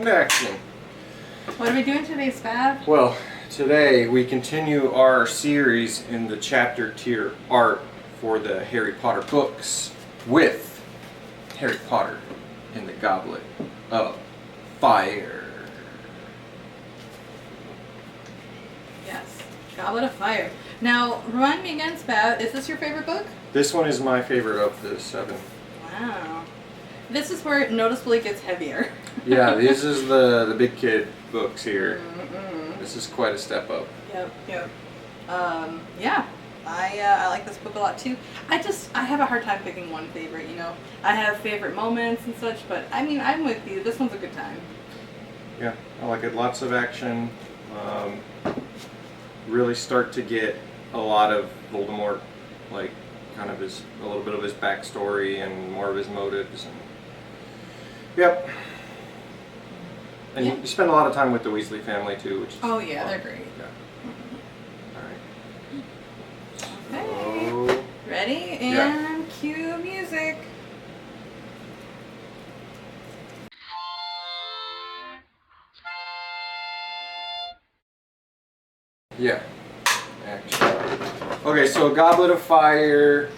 and action. What are we doing today, Spav? Well, today we continue our series in the chapter tier art for the Harry Potter books with Harry Potter in the Goblet of Fire. Yes, Goblet of Fire. Now, remind me again, Spav, is this your favorite book? This one is my favorite of the 7. Wow. This is where it noticeably gets heavier. Yeah, this is the big kid books here. Mm-mm. This is quite a step up. Yep. Yeah. I like this book a lot too. I have a hard time picking one favorite, you know. I have favorite moments and such, but I mean, I'm with you. This one's a good time. Yeah, I like it. Lots of action. Really start to get a lot of Voldemort, like kind of a little bit of his backstory and more of his motives. And yep. And Yeah. you spend a lot of time with the Weasley family too, which is Oh yeah, fun. they're great. Yeah. Okay. So, Ready? And cue music. yeah. Action. Okay, so Goblet of Fire.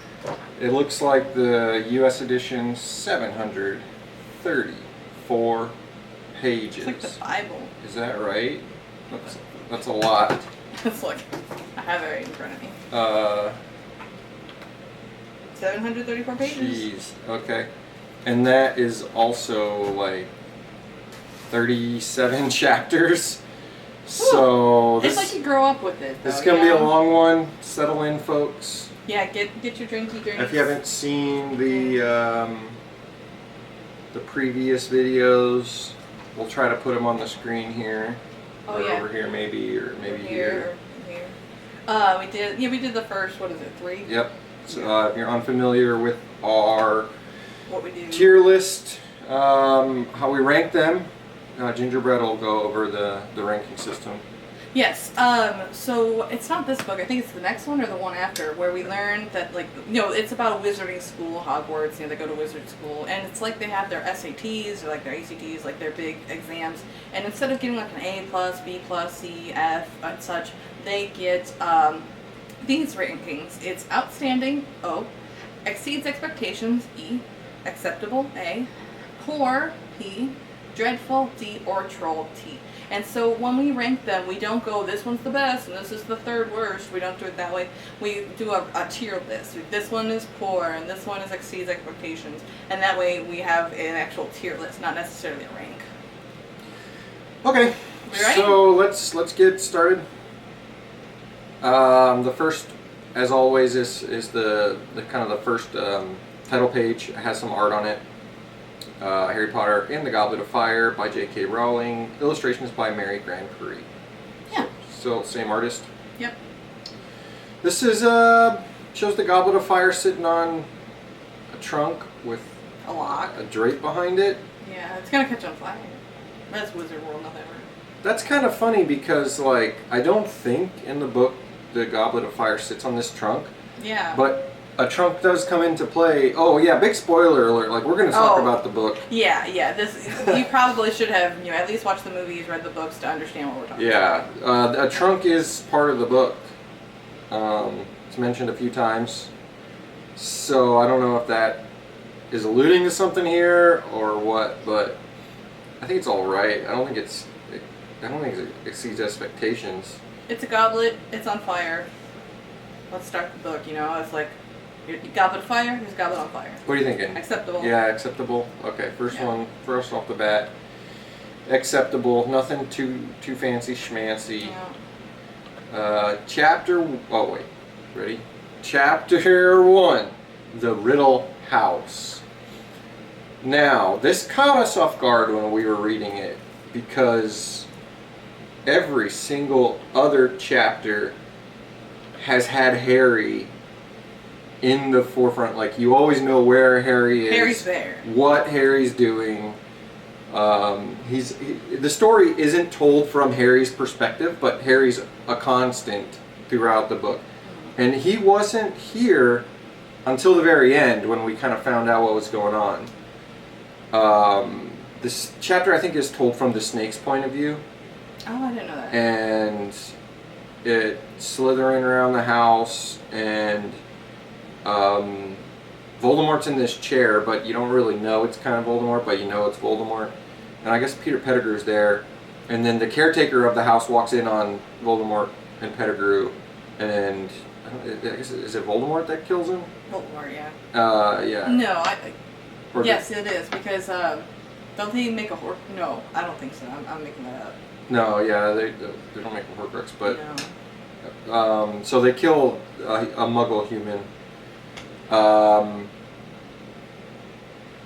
It looks like the U.S. edition, 734 pages. It's like the Bible. Is that right? That's a lot. Let's look. I have it right in front of me. 734 pages. Jeez. Okay. And that is also like 37 chapters. So It's like you grow up with it. This is though, gonna be a yeah. long one. Settle in, folks. Yeah, get your drinky drinks. If you haven't seen the previous videos, we'll try to put them on the screen here. Oh or yeah. over here maybe, or maybe Here. We did the first, what is it, 3? Yep. So if you're unfamiliar with our What we do. tier list, how we rank them, Gingerbread will go over the ranking system. Yes. So it's not this book. I think it's the next one or the one after, where we learn that, like, it's about a wizarding school, Hogwarts. They go to wizard school, and it's like they have their SATs or like their ACTs, like their big exams. And instead of getting like an A+, B+, C, F, and such, they get these rankings. It's outstanding, O, exceeds expectations, E, acceptable, A, poor, P, dreadful, D, or troll, T. And so when we rank them, we don't go, this one's the best and this is the third worst. We don't do it that way. We do a tier list. This one is poor and this one is exceeds expectations. And that way we have an actual tier list, not necessarily a rank. Okay, so let's get started. The first, as always, is the kind of the first title page. It has some art on it. Harry Potter in the Goblet of Fire by J.K. Rowling. Illustrations by Mary Grand Prix. Yeah. So same artist. Yep. This is shows the Goblet of Fire sitting on a trunk with A lock. a drape behind it. Yeah, it's gonna catch on fire. That's Wizard World, not that word. That's kind of funny because, like, I don't think in the book the Goblet of Fire sits on this trunk. Yeah. But a trunk does come into play. Oh yeah, big spoiler alert. Like, we're going to talk about the book. Yeah. This you probably should have at least watched the movies, read the books to understand what we're talking about. Yeah, a trunk is part of the book. It's mentioned a few times. So I don't know if that is alluding to something here or what, but I think it's all right. I don't think it exceeds expectations. It's a goblet. It's on fire. Let's start the book. It's like Goblet of Fire. Here's Goblet on Fire. What are you thinking? Acceptable. Yeah, acceptable. Okay, first off the bat, acceptable. Nothing too fancy schmancy. Ready? Chapter 1, The Riddle House. Now, this caught us off guard when we were reading it because every single other chapter has had Harry in the forefront. Like, you always know where Harry is. Harry's there. What Harry's doing. The story isn't told from Harry's perspective, but Harry's a constant throughout the book. And he wasn't here until the very end when we kind of found out what was going on. this chapter I think is told from the snake's point of view. Oh, I didn't know that. And it's slithering around the house, and Voldemort's in this chair, but you don't really know it's kind of Voldemort, but you know it's Voldemort. And I guess Peter Pettigrew's there, and then the caretaker of the house walks in on Voldemort and Pettigrew, and I guess is it Voldemort that kills him? Voldemort, yeah. Yeah. No, Or yes, it is, because don't they make a horse? No, I don't think so. I'm making that up. No, yeah, they don't make Horcrux, but No. so they kill a Muggle human.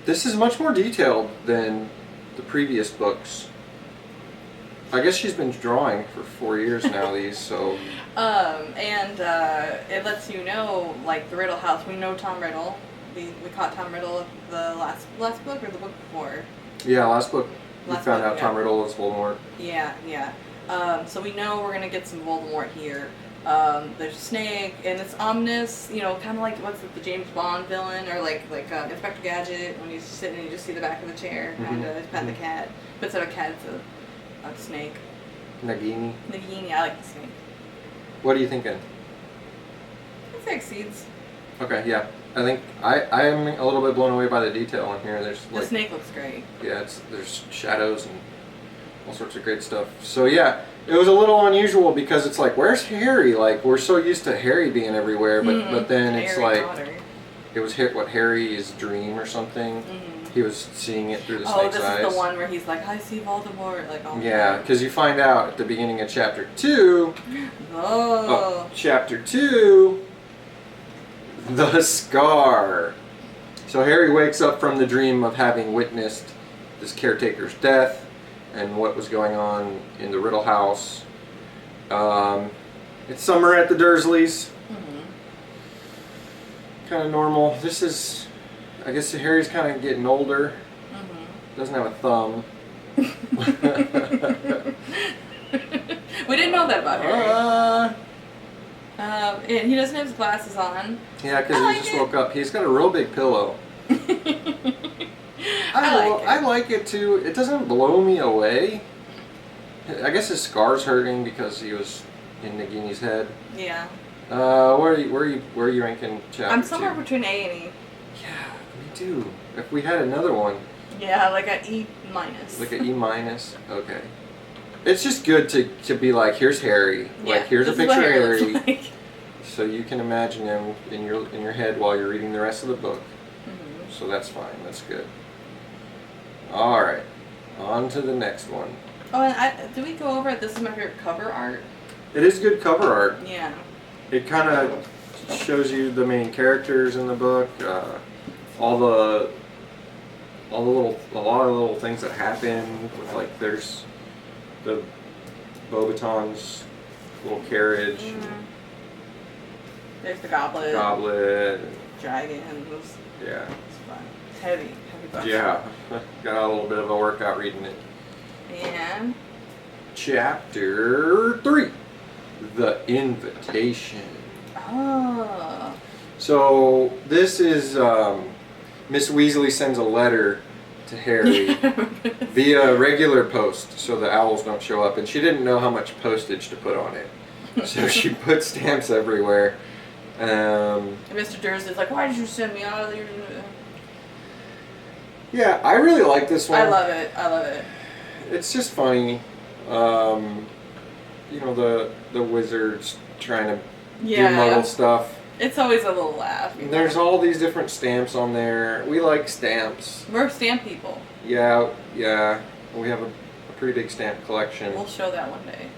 This is much more detailed than the previous books. I guess she's been drawing for 4 years now. These so. And it lets you know, like the Riddle House. We know Tom Riddle. We caught Tom Riddle the last book or the book before. Yeah, last book. We Last found book, out yeah. Tom Riddle is Voldemort. Yeah, yeah. So we know we're gonna get some Voldemort here. There's a snake, and it's ominous. You know, kind of like what's it, the James Bond villain, or like Inspector Gadget when he's sitting and you just see the back of the chair, kind of. He's petting the cat, but instead of a cat, it's a snake. Nagini. Nagini, I like the snake. What are you thinking? I'd say exceeds. Okay, yeah. I think I am a little bit blown away by the detail in here. There's The snake looks great. Yeah, there's shadows and all sorts of great stuff. So yeah, it was a little unusual because it's like, where's Harry? Like, we're so used to Harry being everywhere, but then it's Harry like Potter. it was Harry's dream or something. He was seeing it through the snake's eyes. Oh, this is the one where he's like, I see Voldemort, like all. Yeah, because you find out at the beginning of chapter 2. Oh. Chapter 2. The Scar. So Harry wakes up from the dream of having witnessed this caretaker's death and what was going on in the Riddle House. It's summer at the Dursleys. Kind of normal. This is, I guess Harry's kind of getting older. Doesn't have a thumb. We didn't know that about Harry. And he doesn't have his glasses on. Yeah, because he just woke up. He's got a real big pillow. I like it too. It doesn't blow me away. I guess his scar's hurting because he was in Nagini's head. Yeah. Where are you ranking chapter I'm somewhere 2? between A and E. Yeah, me too. If we had another one. Yeah, like an E minus. Like an E minus. Okay. It's just good to be like, here's Harry. Yeah, like here's a this is picture what of Harry Harry. looks like. So you can imagine him in your head while you're reading the rest of the book. So that's fine. That's good. All right. On to the next one. Oh, and did we go over it? This is my favorite cover art. It is good cover art. Yeah. It kind of shows you the main characters in the book, a lot of little things that happen. With like there's the Bobaton's little carriage, There's the goblet. goblet. Dragons. Yeah. It's fun. Heavy book. Yeah. Got a little bit of a workout reading it. And Chapter 3, The Invitation. oh. So this is Miss Weasley sends a letter to Harry via regular post, so the owls don't show up, and she didn't know how much postage to put on it, so she put stamps everywhere. And Mr. Dursley's like, why did you send me out of your... Yeah, I really like this one. I love it. It's just funny. You know, the wizards trying to do Muggle stuff. It's always a little laugh. You know? There's all these different stamps on there. We like stamps. We're stamp people. Yeah. We have a pretty big stamp collection. We'll show that one day.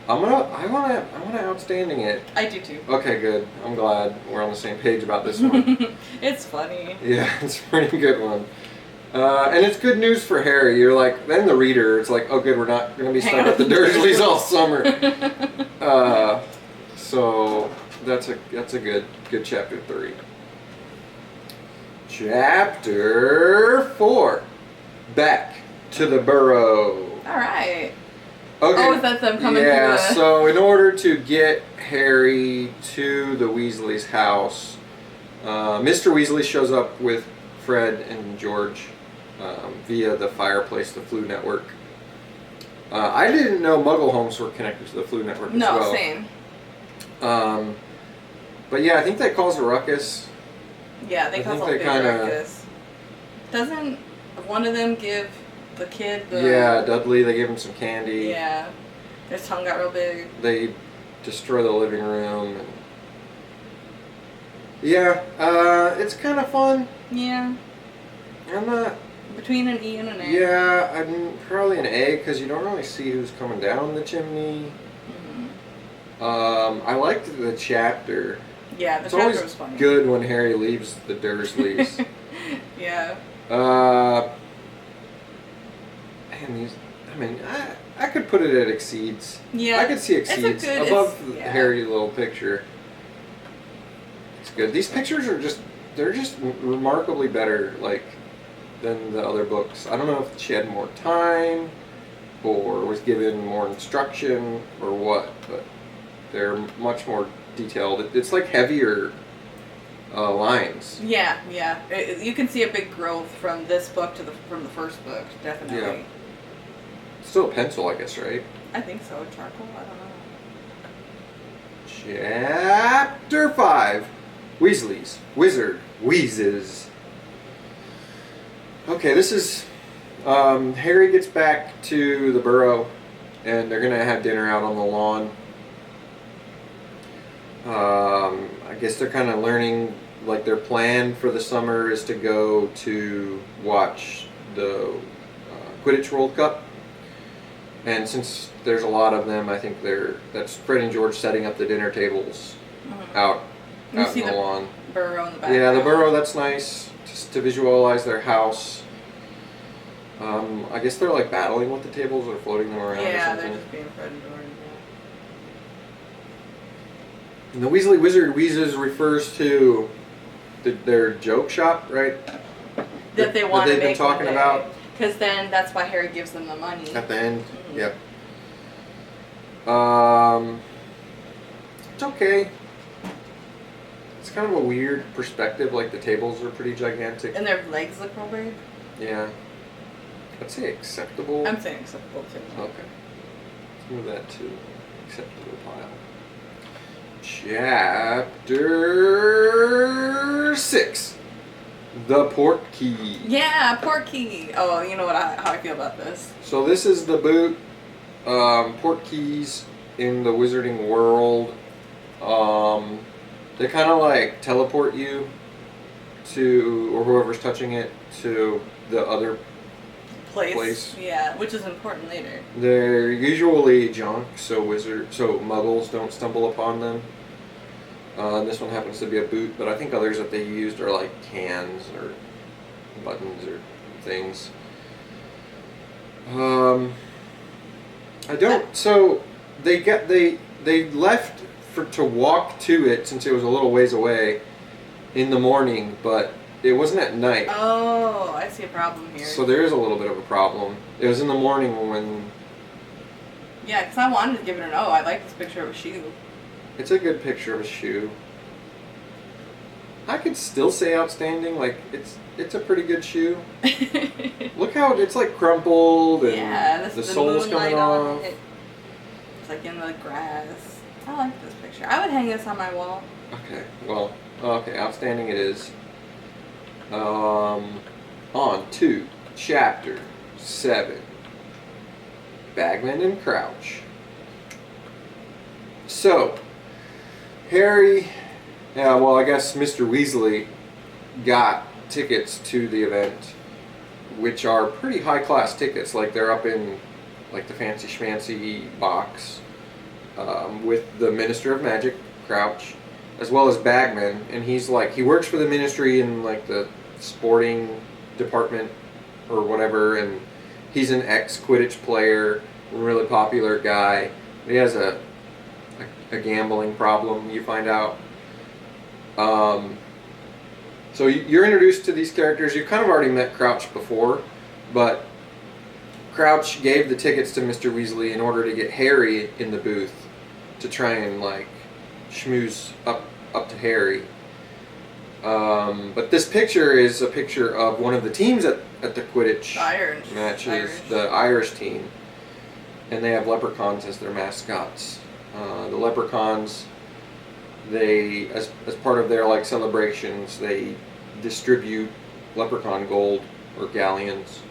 I wanna outstanding it. I do too. Okay, good. I'm glad we're on the same page about this one. It's funny. Yeah, it's a pretty good one. And it's good news for Harry. You're like, then the reader, it's like, oh good, we're not going to be stuck at the Dursleys all summer. So that's a good chapter 3. Chapter 4, Back to the Burrow. All right. Okay. Oh, is that them coming Yeah, through the... so in order to get Harry to the Weasley's house, Mr. Weasley shows up with Fred and George. via the fireplace, the Flu Network. I didn't know Muggle homes were connected to the Flu Network as well. No, same. But yeah, I think that caused a ruckus. Yeah, they cause a big ruckus. Doesn't one of them give the kid the... Yeah, Dudley, they gave him some candy. Yeah. His tongue got real big. They destroy the living room. And yeah, it's kind of fun. Yeah. I'm not... Between an E and an A. Yeah, I'm probably an A because you don't really see who's coming down the chimney. I liked the chapter. Yeah, the it's chapter always was funny. Good when Harry leaves the Dursleys. Yeah. Man, these. I mean, I could put it at exceeds. Yeah. I could see exceeds above the yeah. Harry little picture. It's good. These pictures are they're just remarkably better, like, than the other books. I don't know if she had more time, or was given more instruction, or what, but they're much more detailed. It's like heavier lines. Yeah, yeah. You can see a big growth from this book to from the first book, definitely. Yeah. Still a pencil, I guess, right? I think so. Charcoal? I don't know. Chapter 5. Weasley's Wizard Wheezes. Okay, this is... Harry gets back to the Burrow, and they're going to have dinner out on the lawn. I guess they're kind of learning, like, their plan for the summer is to go to watch the Quidditch World Cup. And since there's a lot of them, I think that's Fred and George setting up the dinner tables out in the lawn. Burrow in the background. Yeah, the Burrow, that's nice, just to visualize their house. I guess they're like battling with the tables or floating them around or something. Yeah, they're just being Fred and George. And the Weasley Wizard Wheezes refers to their joke shop, right? That they want to make. They've been talking about. Because then that's why Harry gives them the money. At the end, yep. It's okay. It's kind of a weird perspective, like the tables are pretty gigantic. And their legs look real big. Yeah. I'd say acceptable. I'm saying acceptable too. Okay. Let's move that to acceptable pile. Chapter 6. The Portkey. Yeah, Portkey. Oh, you know how I feel about this. So this is the boot. Portkeys in the wizarding world. They kind of like teleport you to, or whoever's touching it, to the other place. Yeah, which is important later. They're usually junk, so muggles don't stumble upon them. This one happens to be a boot, but I think others that they used are like cans or buttons or things. So they left to walk to it since it was a little ways away in the morning, but it wasn't at night. Oh, I see a problem here. So there is a little bit of a problem. It was in the morning when... Yeah, because I wanted to give it an O. I like this picture of a shoe. It's a good picture of a shoe. I could still say outstanding. Like, it's a pretty good shoe. Look how it's like crumpled and the sole's coming off. It's like in the grass. I like this picture. I would hang this on my wall. Okay, well, outstanding it is. On to Chapter 7. Bagman and Crouch. So, Harry, I guess Mr. Weasley got tickets to the event, which are pretty high-class tickets. Like, they're up in, like, the fancy schmancy box with the Minister of Magic, Crouch, as well as Bagman. And he works for the Ministry in, like, the sporting department or whatever, and he's an ex-Quidditch player, really popular guy. He has a gambling problem, you find out. So you're introduced to these characters. You've kind of already met Crouch before, but Crouch gave the tickets to Mr. Weasley in order to get Harry in the booth to try and, like, schmooze up to Harry. But this picture is a picture of one of the teams at the Quidditch matches, the Irish team. And they have leprechauns as their mascots. The leprechauns, they, as part of their like celebrations, they distribute leprechaun gold or galleons.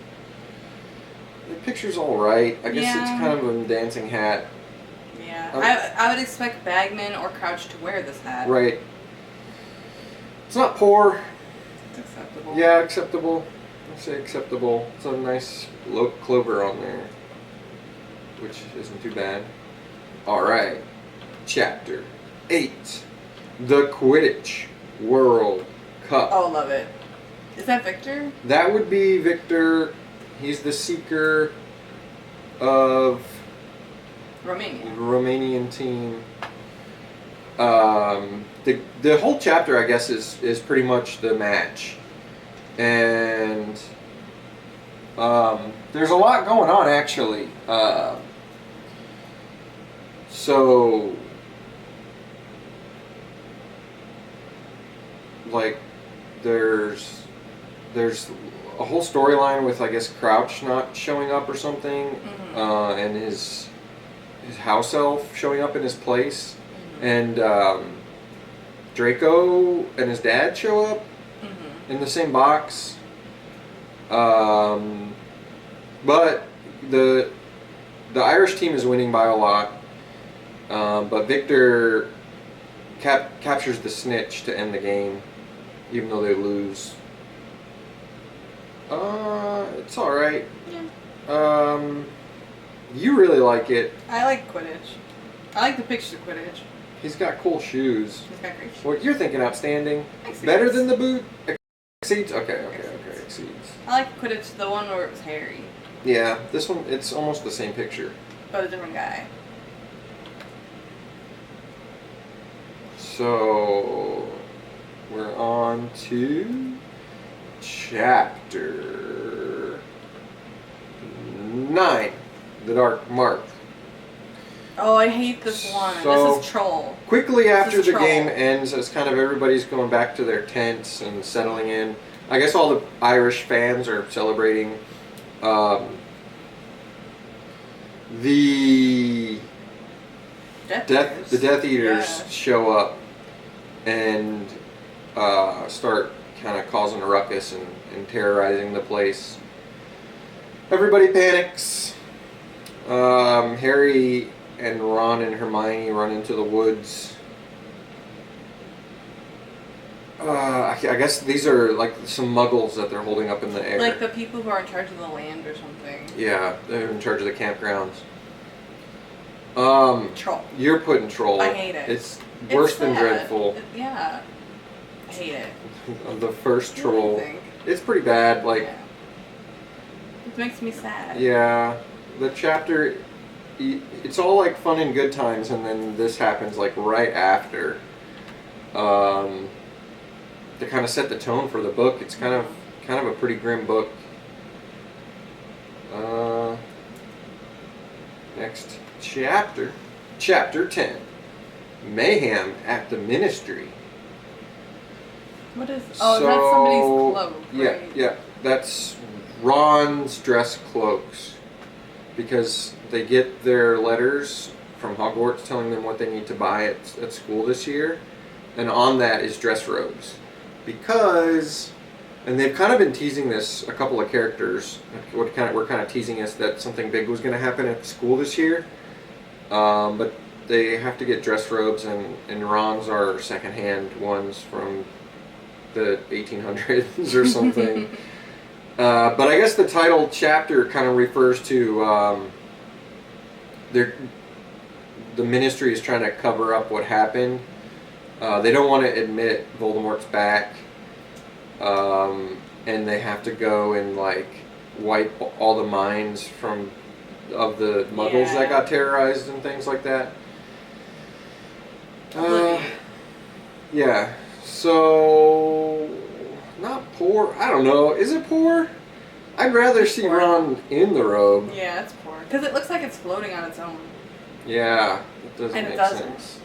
The picture's all right. I guess it's kind of a dancing hat. Yeah, I would expect Bagman or Crouch to wear this hat. Right. It's not poor. It's acceptable. Yeah, acceptable. I'd say acceptable. It's a nice clover on there, which isn't too bad. All right, Chapter 8, the Quidditch World Cup. Oh, love it. Is that Victor? That would be Victor. He's the seeker of Romania. the Romanian team. The whole chapter, I guess, is pretty much the match, and there's a lot going on actually. So, like, there's a whole storyline with, I guess, Crouch not showing up or something, and his house elf showing up in his place, and Draco and his dad show up in the same box. But the Irish team is winning by a lot, but Victor captures the snitch to end the game, even though they lose. It's all right. Yeah. You really like it. I like Quidditch. I like the pictures of Quidditch. He's got cool shoes. He's got great shoes. Well, you're thinking outstanding. Exceeds. Better than the boot? Exceeds? Okay, exceeds. I like Quidditch, the one where it was Harry. Yeah, this one, it's almost the same picture. But a different guy. So, we're on to Chapter 9, the Dark Mark. Oh, I hate this one. So, this is Troll. Quickly after the game ends, as kind of everybody's going back to their tents and settling in, I guess all the Irish fans are celebrating. The Death Eaters show up and start kind of causing a ruckus and terrorizing the place. Everybody panics. Harry and Ron and Hermione run into the woods. I guess these are like some muggles that they're holding up in the air. Like the people who are in charge of the land or something. Yeah, they're in charge of the campgrounds. Troll. You're putting Troll. I hate it. It's worse than sad. dreadful. Yeah. I hate it. The first What do you Troll. think? It's pretty bad. Like, yeah. It makes me sad. Yeah, the chapter. It's all like fun and good times, and then this happens like right after. To kind of set the tone for the book. It's kind of a pretty grim book. Next chapter, Chapter 10, Mayhem at the Ministry. What is? Oh, that's somebody's cloak. Right? Yeah, that's Ron's dress cloaks, because they get their letters from Hogwarts telling them what they need to buy at school this year, and on that is dress robes. Because, and they've kind of been teasing this, a couple of characters were kind of teasing us that something big was going to happen at school this year, but they have to get dress robes, and Ron's are secondhand ones from the 1800s or something. But I guess the title chapter kind of refers to the Ministry is trying to cover up what happened. They don't want to admit Voldemort's back, and they have to go and like wipe all the minds of the Muggles that got terrorized and things like that. Yeah. So not poor. I don't know. Is it poor? I'd rather see Ron in the robe. Yeah, it's poor because it looks like it's floating on its own. Yeah, it doesn't make sense.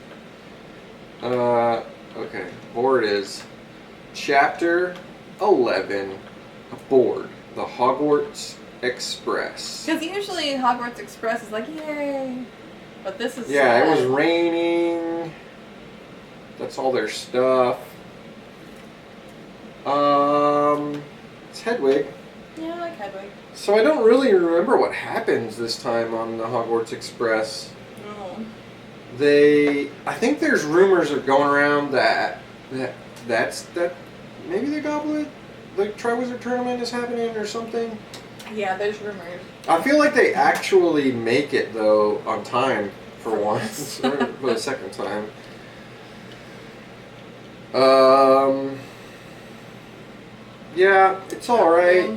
Okay, poor it is. Chapter 11, aboard the Hogwarts Express. Because usually Hogwarts Express is like, yay. But this is Yeah, sad. it was raining. That's all their stuff. It's Hedwig. Yeah, I like Hedwig. So I don't really remember what happens this time on the Hogwarts Express. No. I think there's rumors are going around that maybe the Triwizard Tournament is happening or something. Yeah, there's rumors. I feel like they actually make it though on time for once, or for the second time. Yeah, it's all right.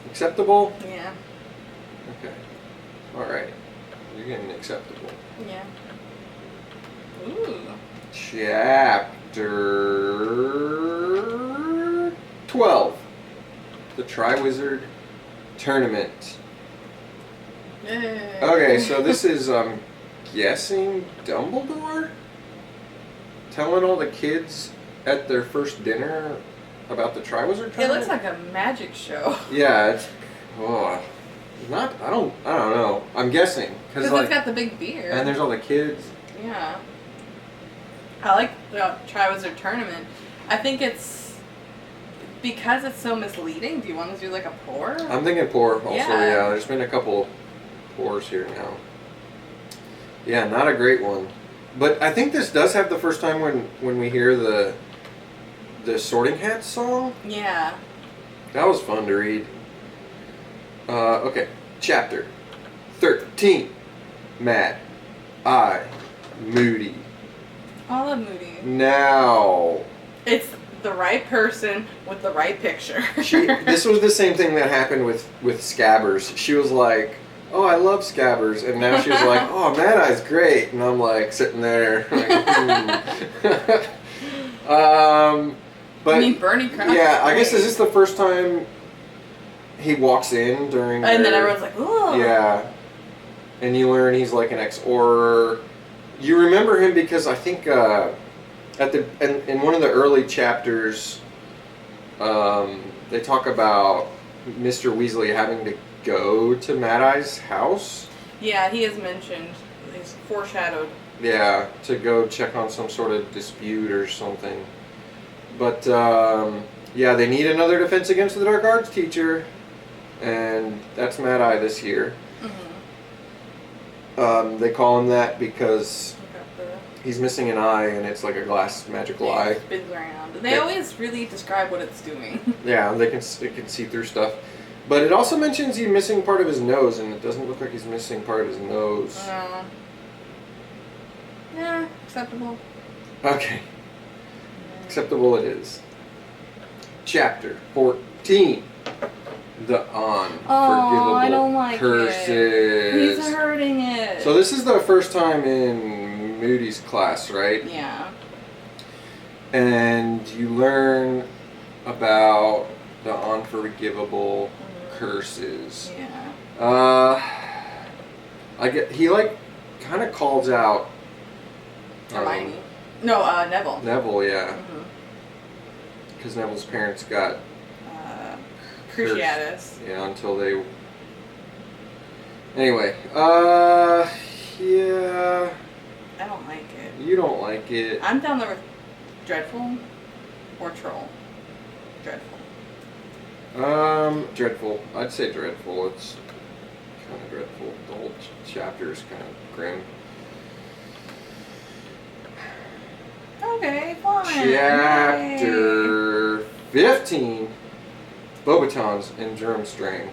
Acceptable. Yeah. Okay. All right. You're getting acceptable. Yeah. Ooh. Chapter 12. The Triwizard Tournament. Yay. Okay, so this is, guessing Dumbledore? Telling all the kids at their first dinner about the Triwizard Tournament? It looks like a magic show. Yeah, it's... Oh, I don't know. I'm guessing. Because like, it's got the big beard. and there's all the kids. Yeah. I like the Triwizard Tournament. I think it's... Because it's so misleading, do you want to do like a pour? I'm thinking pour also, Yeah. There's been a couple pours here now. Yeah, not a great one. But I think this does have the first time when we hear the Sorting Hat song. Yeah. That was fun to read. Okay. Chapter 13. Mad Eye Moody. I love Moody. Now... It's the right person with the right picture. This was the same thing that happened with Scabbers. She was like, oh, I love Scabbers. And now she's like, oh, Mad Eye's great. And I'm like, sitting there. Like, but I mean, Bernie Crouch. yeah, I guess is this the first time he walks in during And then everyone's like, oh. Yeah. And you learn he's like an ex-Auror. You remember him because I think in one of the early chapters, they talk about Mr. Weasley having to go to Mad Eye's house. Yeah, he is mentioned. He's foreshadowed. Yeah, to go check on some sort of dispute or something. But, yeah, they need another Defense Against the Dark Arts teacher. And that's Mad Eye this year. Mm-hmm. They call him that because he's missing an eye and it's like a glass magical eye. It spins around. They always really describe what it's doing. Yeah, they can see through stuff. But it also mentions he's missing part of his nose, and it doesn't look like he's missing part of his nose. Yeah, acceptable. Okay. Acceptable it is. Chapter 14. The Unforgivable I don't like Curses. it. He's hurting it. So this is the first time in Moody's class, right? Yeah. And you learn about the unforgivable curses. Yeah. He like kind of calls out Hermione. Neville. Neville, yeah. Mm-hmm. Because Neville's parents got Cruciatus. Yeah, until they... Anyway, yeah... I don't like it. You don't like it. I'm down there with Dreadful or Troll. Dreadful. Dreadful. I'd say dreadful. It's kind of dreadful. The whole chapter is kind of grim. Okay, fine. Chapter 15. Bobatons and Durmstrang.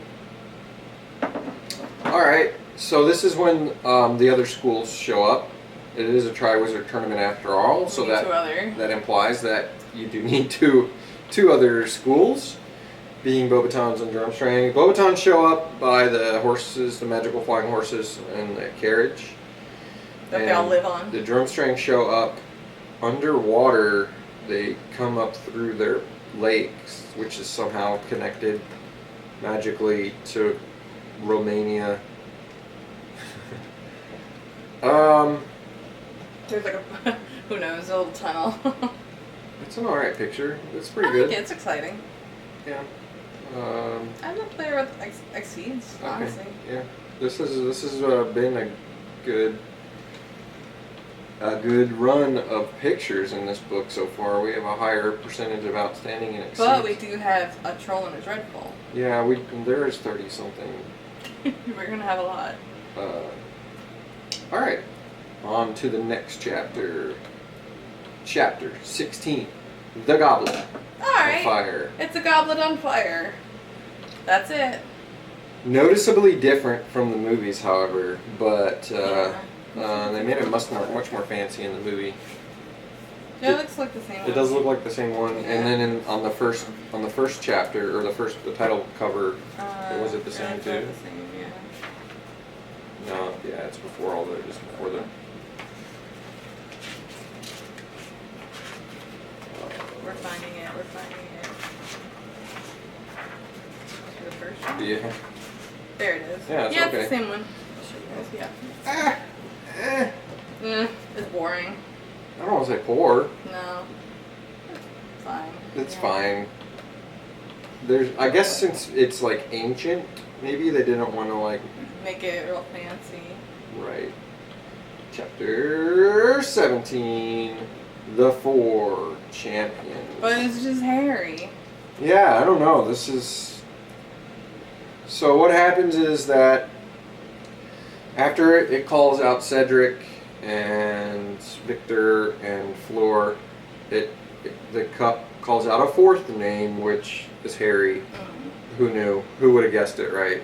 Alright, so this is when the other schools show up. It is a Triwizard Tournament after all, so that implies that you do need two other schools, being Bobatons and Durmstrang. Bobatons show up by the horses, the magical flying horses, and the carriage. That they all live on. The Durmstrang show up underwater. They come up through their lakes, which is somehow connected magically to Romania. There's like a, who knows, a little tunnel. It's an alright picture. It's pretty I good. like it. It's exciting. Yeah. I'm a player with Exceeds, honestly. Yeah. This has been a good run of pictures in this book so far. We have a higher percentage of outstanding and exceeds. But we do have a troll and a dreadful. Yeah, there is 30 something. We're gonna have a lot. All right, on to the next chapter. Chapter 16, The Goblet of Fire. It's a goblet on fire. That's it. Noticeably different from the movies, however, but they made it much more fancy in the movie. Yeah, it looks like the same one. It does look like the same one, Yeah. and then on the first chapter or the title cover, was it the same too? The same, yeah. No, yeah, it's before all the just before the. We're finding it. The first one? Yeah. There it is. Yeah, it's It's okay. the same one. I'll show you guys. Yeah. It's boring. I don't want to say poor. No. It's fine. It's Yeah. fine. I guess since it's like ancient, maybe they didn't want to like. Make it real fancy. Right. Chapter 17, The Four Champions. But it's just Harry. Yeah, I don't know. This is. So what happens is that after it calls out Cedric and Victor and Fleur, the cup calls out a fourth name, which is Harry. Who knew? Who would have guessed it, right?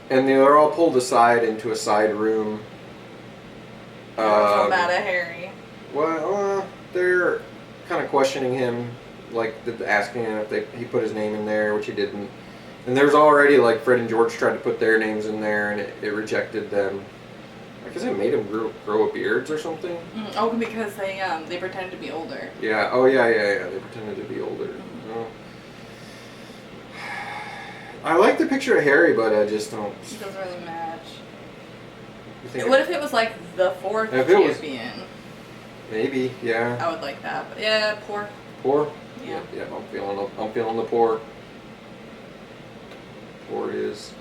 And they're all pulled aside into a side room. I'm mad at Harry. Well, they're kind of questioning him, like asking him if he put his name in there, which he didn't. And there's already like Fred and George tried to put their names in there, and it rejected them. I guess it made him grow beards or something. Oh, because they pretended to be older. Yeah. Oh yeah. They pretended to be older. Oh. I like the picture of Harry, but I just don't. It doesn't really match. What if it was like the fourth if champion? Maybe, yeah. I would like that, but yeah, poor. Poor? Yeah. Yeah, I'm feeling the poor. Poor it is.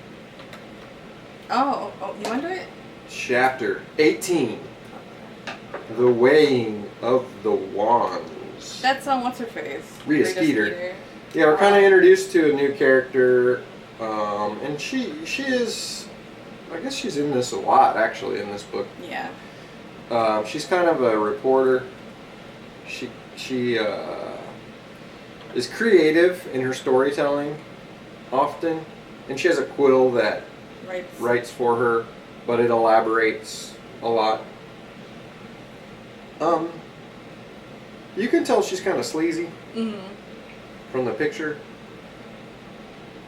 Oh, you want to do it? Chapter 18. The Weighing of the Wands. That's what's her face? Rita Skeeter. Yeah, we're kind of introduced to a new character, and she is, I guess she's in this a lot, actually, in this book. Yeah. She's kind of a reporter. She is creative in her storytelling, often, and she has a quill that writes for her, but it elaborates a lot. You can tell she's kind of sleazy. From the picture.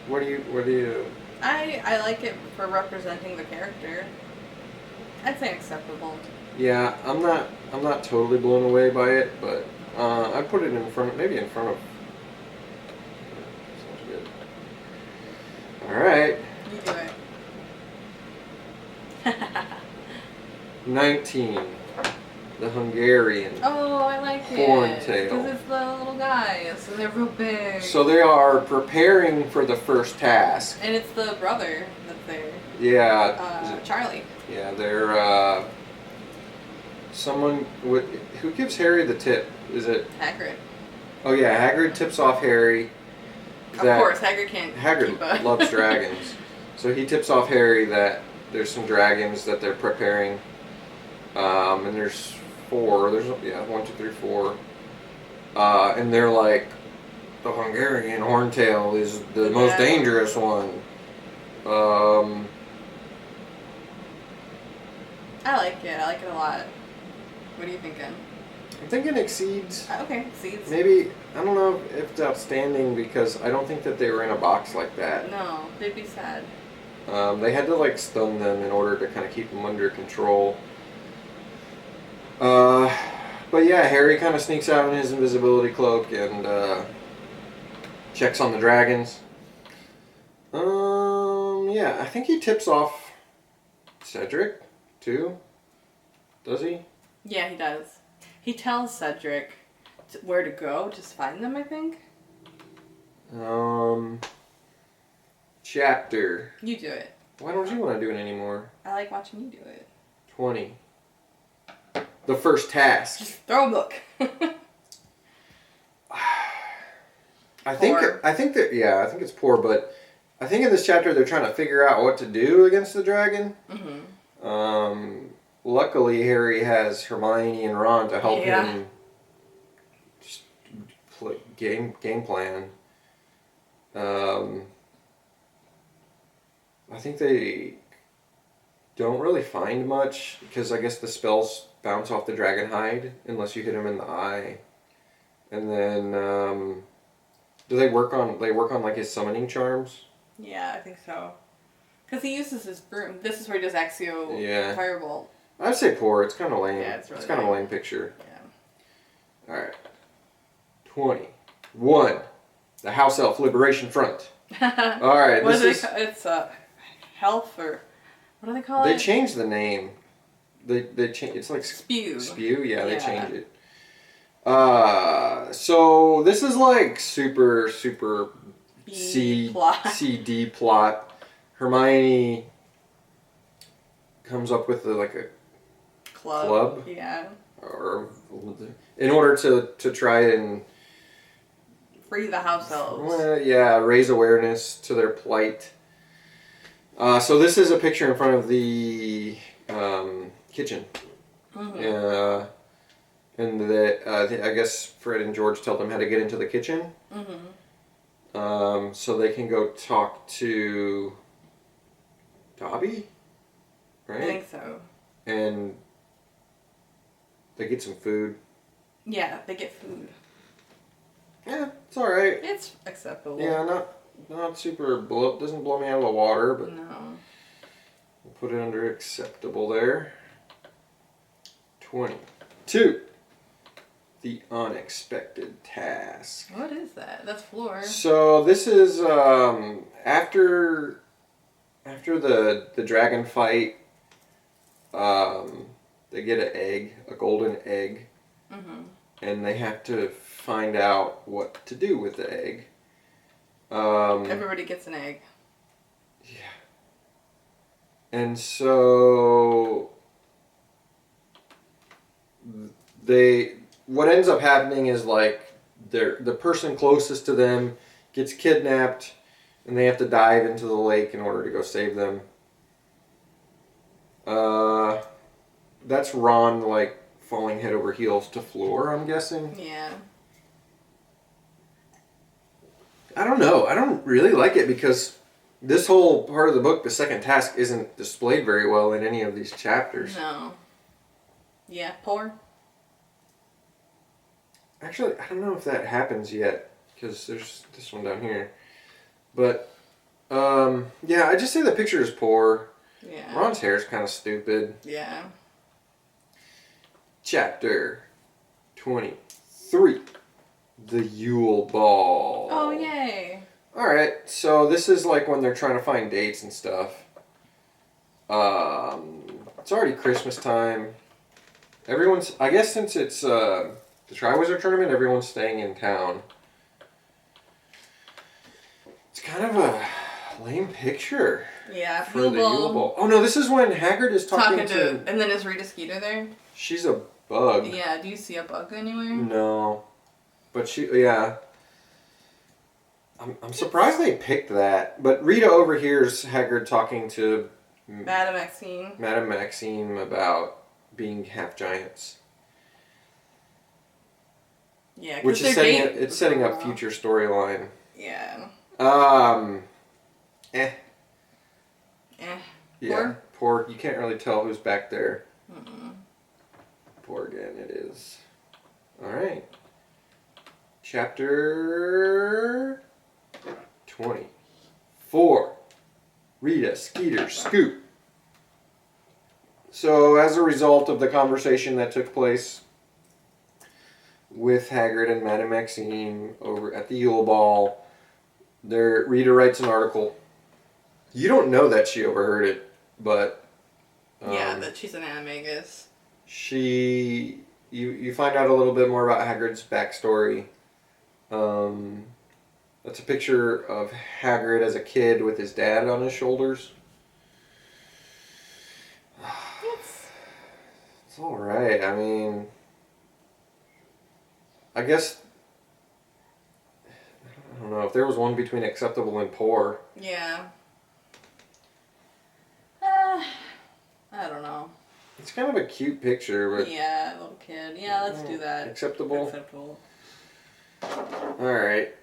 What do you? I like it for representing the character. I'd say acceptable. Yeah, I'm not totally blown away by it, but I put it in front of. Sounds good. All right. You do it. 19. The Hungarian. Oh, I like it. Horntail. Because it's the little guys, and they're real big. So they are preparing for the first task. And it's the brother that's there. Yeah. Charlie. Yeah, they're someone who gives Harry the tip. Is it Hagrid. Oh yeah, Hagrid tips off Harry. Of course, Hagrid can't keep up. Loves dragons. So he tips off Harry that there's some dragons that they're preparing. And there's 4. There's 1, 2, 3, 4. And they're like, the Hungarian Horntail is the most dangerous one. I like it. I like it a lot. What are you thinking? I'm thinking exceeds. Okay, seeds. Maybe, I don't know if it's outstanding because I don't think that they were in a box like that. No, they'd be sad. They had to like stun them in order to kind of keep them under control. But yeah, Harry kind of sneaks out in his invisibility cloak and checks on the dragons. Yeah, I think he tips off Cedric too. Does he? Yeah, he does. He tells Cedric where to go, just find them, I think. Chapter. You do it. Why don't you want to do it anymore? I like watching you do it. 20. The first task. Just throw a book. I think that I think it's poor, but I think in this chapter they're trying to figure out what to do against the dragon. Luckily, Harry has Hermione and Ron to help him just play game plan. I think they don't really find much because I guess the spells bounce off the dragon hide unless you hit him in the eye, and then do they work on like his summoning charms? Yeah, I think so. Because he uses his broom. This is where he does Accio Firebolt. I'd say poor. It's kind of lame. Yeah, it's really kind of lame. a lame picture. Yeah. All right. 21. The House Elf Liberation Front. All right. It's health or what do they call it? They changed the name. They change. It's like Spew. Spew. Yeah, they changed it. So this is like super C D plot. Hermione comes up with like a club. Yeah. Or in order to try and free the house elves. Raise awareness to their plight. So this is a picture in front of the kitchen. And I guess Fred and George tell them how to get into the kitchen. So they can go talk to Dobby, right? I think so. And they get some food. Yeah, they get food. Yeah, it's all right. It's acceptable. Yeah, not super doesn't blow me out of the water, but no. We'll put it under acceptable there. 22. The unexpected task. What is that? That's Floor. So this is after the dragon fight. They get an egg, a golden egg, and they have to find out what to do with the egg. Everybody gets an egg. Yeah. And so what ends up happening is like the person closest to them gets kidnapped and they have to dive into the lake in order to go save them. That's Ron like falling head over heels to Floor, I'm guessing. Yeah. I don't know. I don't really like it because this whole part of the book, the second task, isn't displayed very well in any of these chapters. No. Yeah, poor. Actually, I don't know if that happens yet because there's this one down here. But, I just say the picture is poor. Yeah. Ron's hair is kind of stupid. Yeah. Chapter 23. The Yule Ball. Oh, yay. Alright, so this is like when they're trying to find dates and stuff. It's already Christmas time. I guess since it's the Triwizard Tournament, everyone's staying in town. It's kind of a lame picture. Yeah, for the Yule Ball. Oh no, this is when Hagrid is talking to... And then is Rita Skeeter there? She's a bug. Yeah, do you see a bug anywhere? No. But I'm surprised they picked that. But Rita overhears Hagrid talking to Madame Maxime about being half giants. Yeah, which is setting up future storyline. Yeah. Yeah, poor. You can't really tell who's back there. Poor again, it is. All right. Chapter 24. Rita Skeeter Scoop. So, as a result of the conversation that took place with Hagrid and Madame Maxime over at the Yule Ball, Rita writes an article. You don't know that she overheard it, but... that she's an animagus. you find out a little bit more about Hagrid's backstory. That's a picture of Hagrid as a kid with his dad on his shoulders. It's all right. I mean, I guess I don't know if there was one between acceptable and poor. Yeah. I don't know. It's kind of a cute picture, but yeah, little kid. Yeah, let's do that. Acceptable. Acceptable. All right.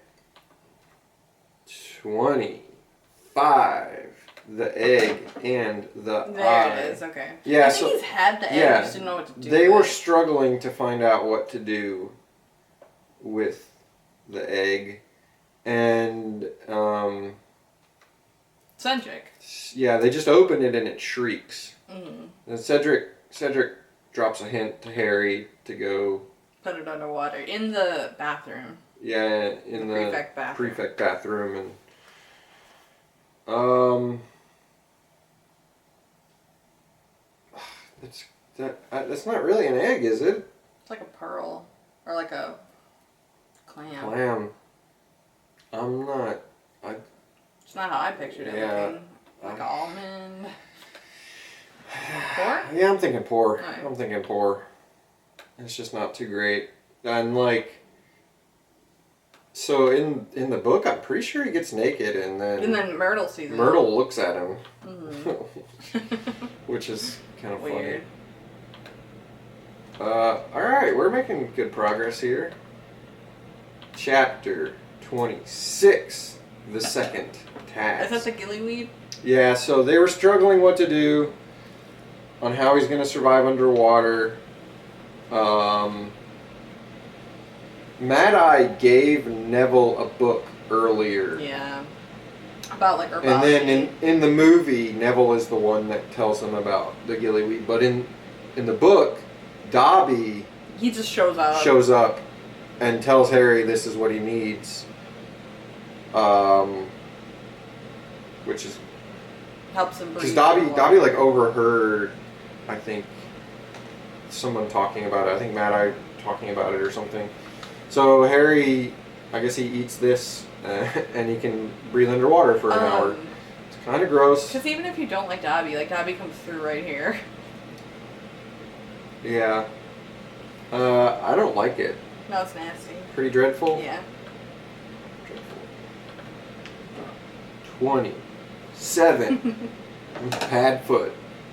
25. The egg and the eye. There it is. Okay. Yeah, I think he's had the egg. yeah, He just didn't know what to do. They with were it. struggling to find out what to do with the egg, and Cedric. yeah, they just open it and it shrieks. Mm-hmm. And Cedric drops a hint to Harry to go Put it underwater in the bathroom. Yeah, in the prefect bathroom, and that's not really an egg, is it? It's like a pearl or like a clam. Clam. I'm not. It's not how I pictured it looking. Like an almond. Poor? Yeah, I'm thinking poor. Right. I'm thinking poor. It's just not too great. And like, so in the book, I'm pretty sure he gets naked, and then Myrtle sees him. Myrtle looks at him, Mm-hmm. which is kind of Weird. funny. All right, we're making good progress here. Chapter 26, the second task. Is that the gillyweed? Yeah, so they were struggling what to do on how he's going to survive underwater. Mad Eye gave Neville a book earlier. Yeah. About like herbology. And then in the movie, Neville is the one that tells him about the gillyweed. But in the book, Dobby he just shows up. Shows up and tells Harry this is what he needs. Which is helps him breathe. because Dobby like overheard, I think, someone talking about it. I think Mad Eye talking about it or something. So Harry, I guess he eats this and he can breathe underwater for an hour. It's kind of gross. Because even if you don't like Dobby comes through right here. Yeah. I don't like it. No, it's nasty. Pretty dreadful? Yeah. Dreadful. 27. Padfoot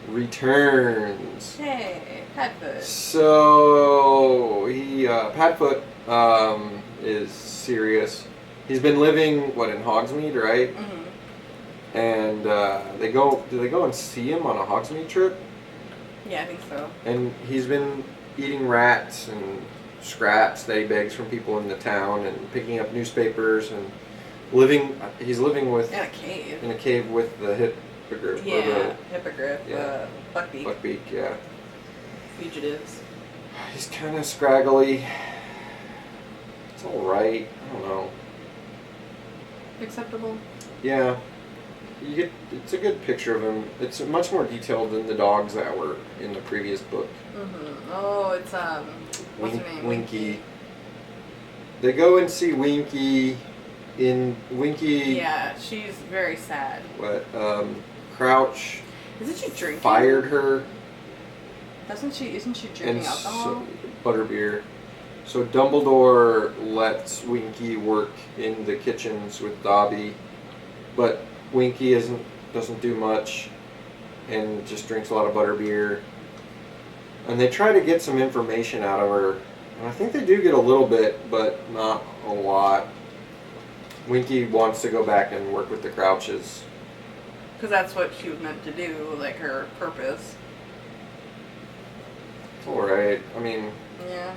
returns. Hey, Padfoot. So Padfoot is serious. He's been living in Hogsmeade, right? Mm-hmm. And do they go and see him on a Hogsmeade trip? Yeah, I think so. And he's been eating rats and scraps that he begs from people in the town, and picking up newspapers, and he's living with in a cave with the hippogriff. Yeah, hippogriff. Yeah. Buckbeak. Buckbeak, yeah. Fugitives. He's kind of scraggly. It's all right. I don't know. Acceptable. Yeah, it's a good picture of him. It's much more detailed than the dogs that were in the previous book. Mm-hmm. Oh, it's what's her name? Winky. They go and see Winky. Yeah, she's very sad. What? Crouch. Isn't she drinking? Fired her. Isn't she drinking alcohol? Butterbeer. So Dumbledore lets Winky work in the kitchens with Dobby, but Winky doesn't do much, and just drinks a lot of butterbeer. And they try to get some information out of her, and I think they do get a little bit, but not a lot. Winky wants to go back and work with the Crouches. Because that's what she was meant to do, like her purpose. It's alright. I mean... Yeah.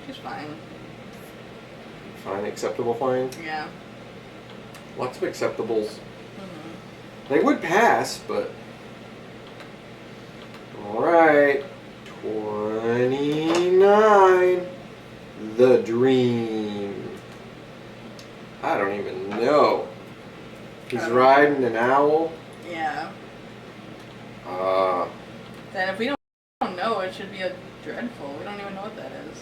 She's fine. Fine. Acceptable fine? Yeah. Lots of acceptables. Mm-hmm. They would pass, but... Alright. 29. The Dream. I don't even know. He's riding an owl. Yeah. Uh... Then if we don't know it should be a dreadful. We don't even know what that is.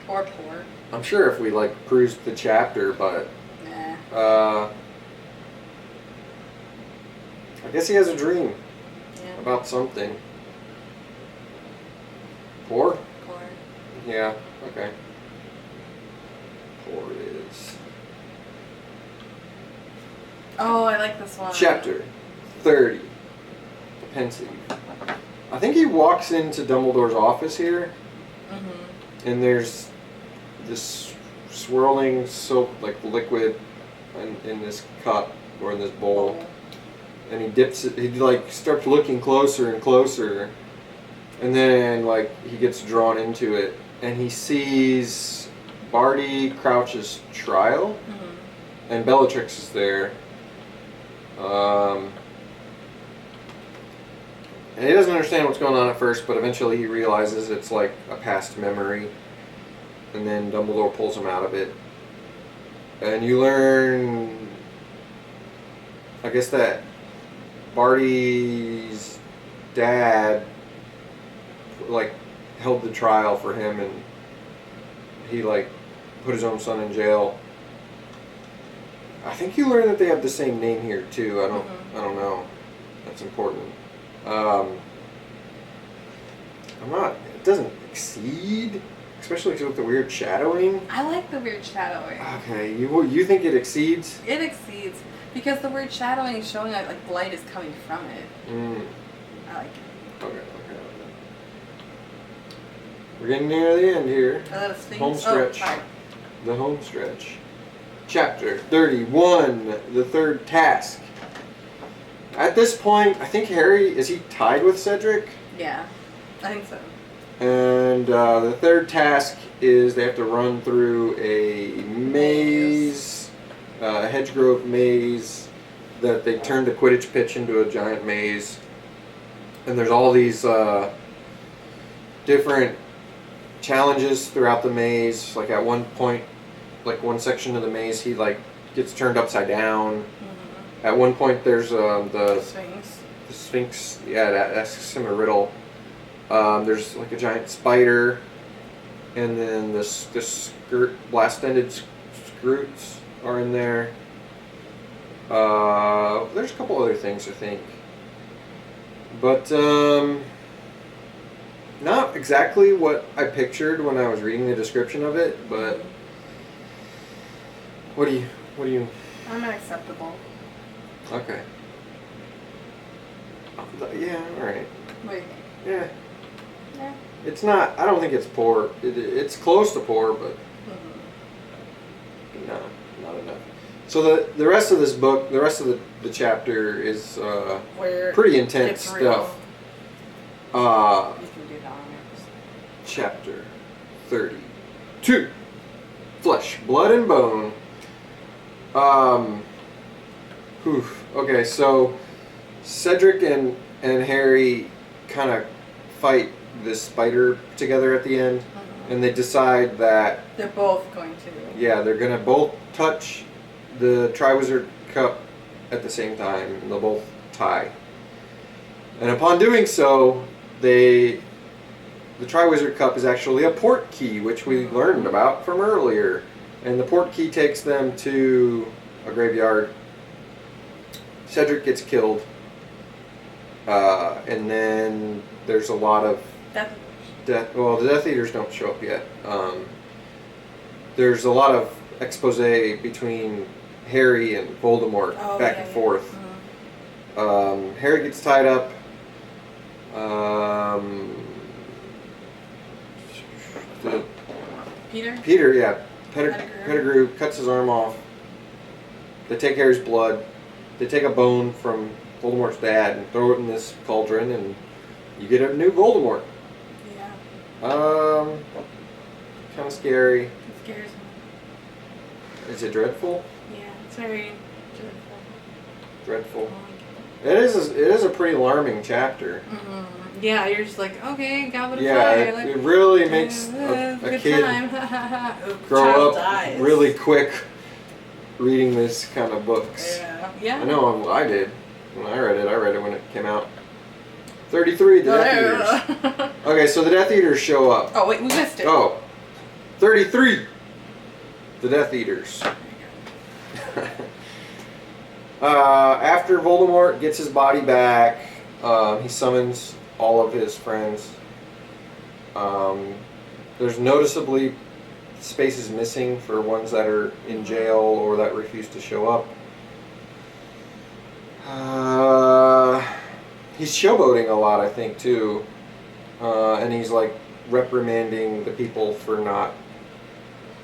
Or poor. I'm sure if we like perused the chapter, but Nah. I guess he has a dream Yeah. about something. Poor? Poor. Yeah, okay. Poor is. Oh, I like this one. Chapter 30. The Pensieve. I think he walks into Dumbledore's office here, and there's this swirling soap, like liquid, in this cup or in this bowl. And he dips it, he like starts looking closer and closer, and then like he gets drawn into it, and he sees Barty Crouch's trial, and Bellatrix is there. And he doesn't understand what's going on at first, but eventually he realizes it's like a past memory, and then Dumbledore pulls him out of it. And you learn, I guess, that Barty's dad like held the trial for him, and he like put his own son in jail. I think you learn that they have the same name here too. I don't know. That's important. I'm not. It doesn't exceed, especially with the weird shadowing. I like the weird shadowing. Okay, you think it exceeds? It exceeds because the weird shadowing is showing that like light is coming from it. I like it. Okay. We're getting near the end here. Home stretch. Oh, The home stretch. Chapter 31, the third task. At this point, I think Harry, is he tied with Cedric? yeah, I think so. And the third task is they have to run through a maze, a hedgegrove maze that they turned the Quidditch pitch into a giant maze. And there's all these different challenges throughout the maze. Like at one point, like one section of the maze, he like gets turned upside down. At one point, there's the Sphinx. The Sphinx. Yeah, that asks him a riddle. There's like a giant spider, and then the blast-ended scroots are in there. There's a couple other things, I think, but not exactly what I pictured when I was reading the description of it. But what do you? I'm unacceptable. Okay. Yeah. All right. What do you think? Yeah. Yeah. It's not. I don't think it's poor. It's close to poor, but no, not enough. So the rest of this book, the rest of the chapter is pretty intense stuff. You can do that on yours. Chapter 32, Flesh, Blood, and Bone. Okay, so Cedric and Harry kind of fight this spider together at the end, and they decide that they're both going to. Yeah, they're gonna both touch the Triwizard Cup at the same time, and they'll both tie. And upon doing so, the Triwizard Cup is actually a port key, which we learned about from earlier. And the port key takes them to a graveyard. Cedric gets killed. And then there's a lot of death. Well, the Death Eaters don't show up yet. There's a lot of expose between Harry and Voldemort back and forth. Harry gets tied up. Peter, yeah. Pettigrew cuts his arm off. They take Harry's blood. They take a bone from Voldemort's dad and throw it in this cauldron, and you get a new Voldemort. Yeah. Kind of scary. It scares me. Is it dreadful? Yeah, it's very dreadful. Dreadful. It is a pretty alarming chapter. Yeah, you're just like, okay, Goblet of Fire. Fire. It really makes a kid grow up dies. really quick reading this kind of books. Yeah. I know I did when I read it. I read it when it came out. 33, the Death Eaters. Okay, so the Death Eaters show up. Oh, wait, we missed it. Oh, 33, the Death Eaters. After Voldemort gets his body back, he summons all of his friends. There's noticeably spaces missing for ones that are in jail or that refuse to show up. He's showboating a lot, I think, too. And he's like reprimanding the people for not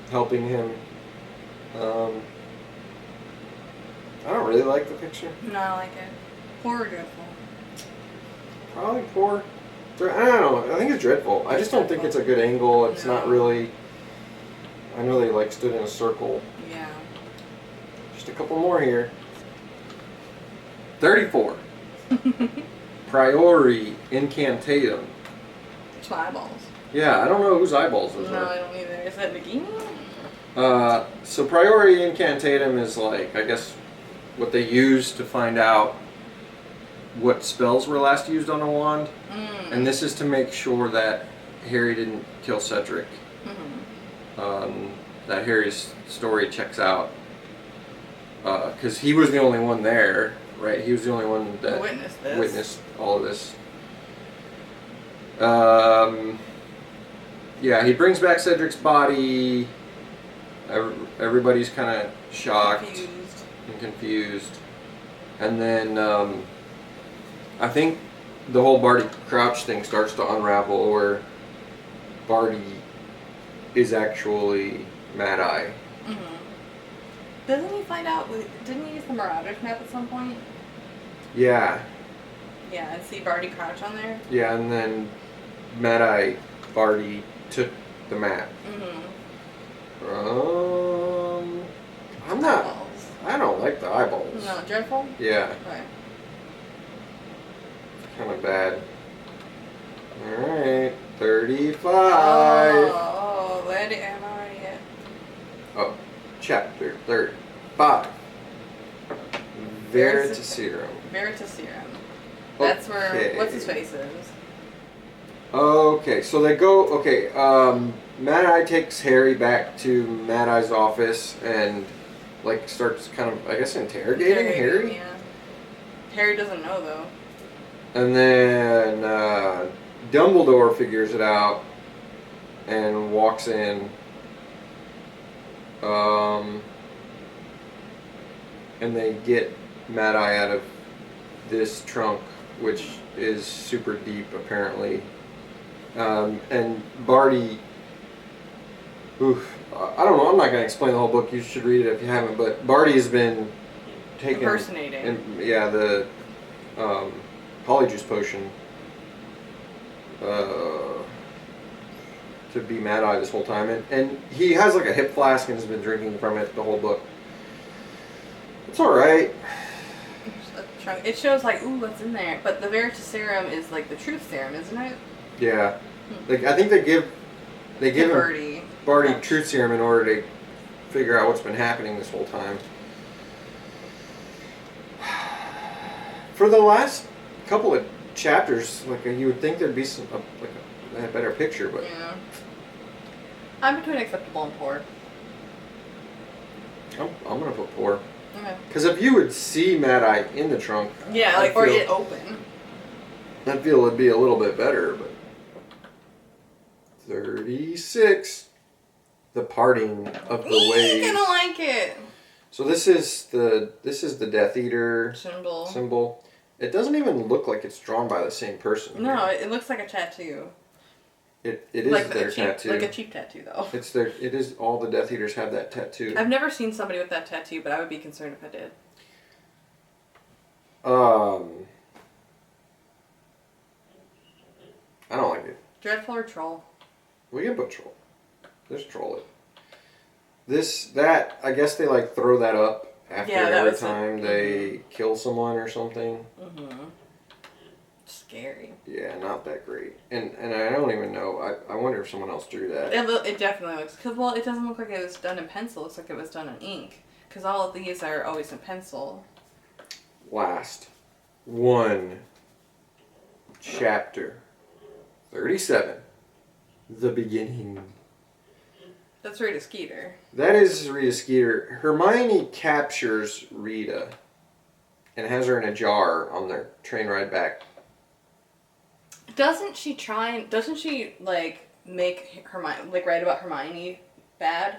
helping him. I don't really like the picture. No, I like it. Poor or dreadful? Probably poor. I don't know. I think it's dreadful. I just don't think it's a good angle. It's not really. I know they like stood in a circle. Yeah. Just a couple more here. 34. Priori Incantatum. It's my eyeballs. Yeah, I don't know whose eyeballs those No, are. I don't either. Is that Nagini? So Priori Incantatum is like, I guess, what they use to find out what spells were last used on a wand. And this is to make sure that Harry didn't kill Cedric. That Harry's story checks out. Because he was the only one there, right? He was the only one that witnessed all of this. Yeah, he brings back Cedric's body. Everybody's kind of shocked and confused. And then I think the whole Barty Crouch thing starts to unravel, where Barty is actually Mad-Eye. Doesn't he find out? Didn't he use the Marauder's map at some point? Yeah. Yeah, and see Barty Crouch on there? Yeah, and then Mad-Eye Barty took the map. I'm not. Eyeballs. I don't like the eyeballs. No, dreadful? Yeah. Okay. Kind of bad. Alright, 35. Oh, let it. I'm already at. Oh, chapter 35. Veritaserum. Veritaserum. That's where. What's his face is? Okay, so they go. Okay, Mad-Eye takes Harry back to Mad-Eye's office and, like, starts kind of, I guess, interrogating Harry. Yeah. Harry doesn't know, though. And then Dumbledore figures it out and walks in. And they get Mad-Eye out of this trunk, which is super deep, apparently. And Barty, I don't know, I'm not going to explain the whole book, you should read it if you haven't, but Barty's been taking... Impersonating. The Polyjuice potion to be Mad-Eye this whole time. And he has like a hip flask and has been drinking from it the whole book. It's alright. It shows like, ooh, what's in there? But the Veritaserum is like the truth serum, isn't it? Yeah. Like, I think they give him Barty truth serum in order to figure out what's been happening this whole time. For the last couple of chapters, like, you would think there'd be a better picture, but yeah. I'm between acceptable and poor. I'm gonna put poor. Okay. Because if you would see Mad-Eye in the trunk, yeah, like, or it open. I feel it'd be a little bit better, but 36. The parting of the ways. You're gonna like it. So this is the Death Eater symbol. It doesn't even look like it's drawn by the same person. No, it looks like a tattoo. It is like their tattoo. Like a cheap tattoo, though. It is, all the Death Eaters have that tattoo. I've never seen somebody with that tattoo, but I would be concerned if I did. I don't like it. Dreadful or troll? We can put troll. Just troll it. I guess they like throw that up after every time they kill someone or something. Scary. Yeah, not that great. And I don't even know. I wonder if someone else drew that. It definitely looks... Because, well, it doesn't look like it was done in pencil. It looks like it was done in ink. Because all of these are always in pencil. Last one. Chapter 37. The Beginning. That's Rita Skeeter. That is Rita Skeeter. Hermione captures Rita and has her in a jar on their train ride back. Doesn't she like make Hermione, like write about Hermione bad?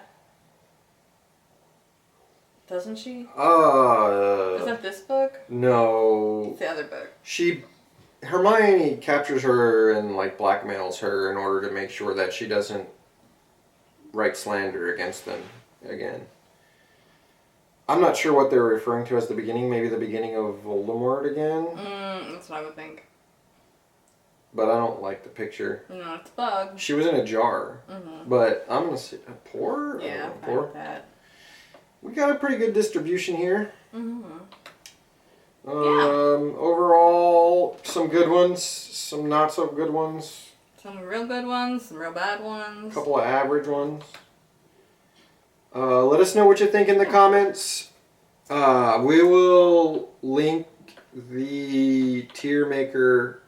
Doesn't she? Is that this book? No. It's the other book. Hermione captures her and like blackmails her in order to make sure that she doesn't write slander against them again. I'm not sure what they're referring to as the beginning. Maybe the beginning of Voldemort again. That's what I would think. But I don't like the picture. No, it's a bug. She was in a jar. But I'm gonna say pour. Yeah, I'm fine with that. We got a pretty good distribution here. Yeah. Overall, some good ones, some not so good ones. Some real good ones, some real bad ones. A couple of average ones. Let us know what you think in the comments. We will link the tier maker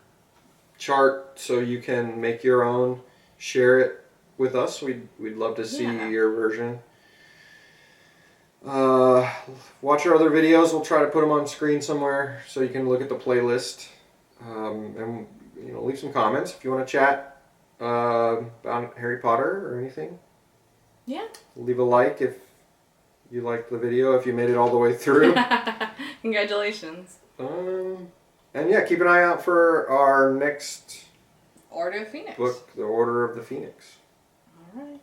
chart so you can make your own. Share it with us. We'd love to see your version. Watch our other videos. We'll try to put them on screen somewhere so you can look at the playlist. And leave some comments if you want to chat about Harry Potter or anything. Yeah. Leave a like if you liked the video, if you made it all the way through. Congratulations. And yeah, keep an eye out for our next Order of Phoenix. book, The Order of the Phoenix. All right.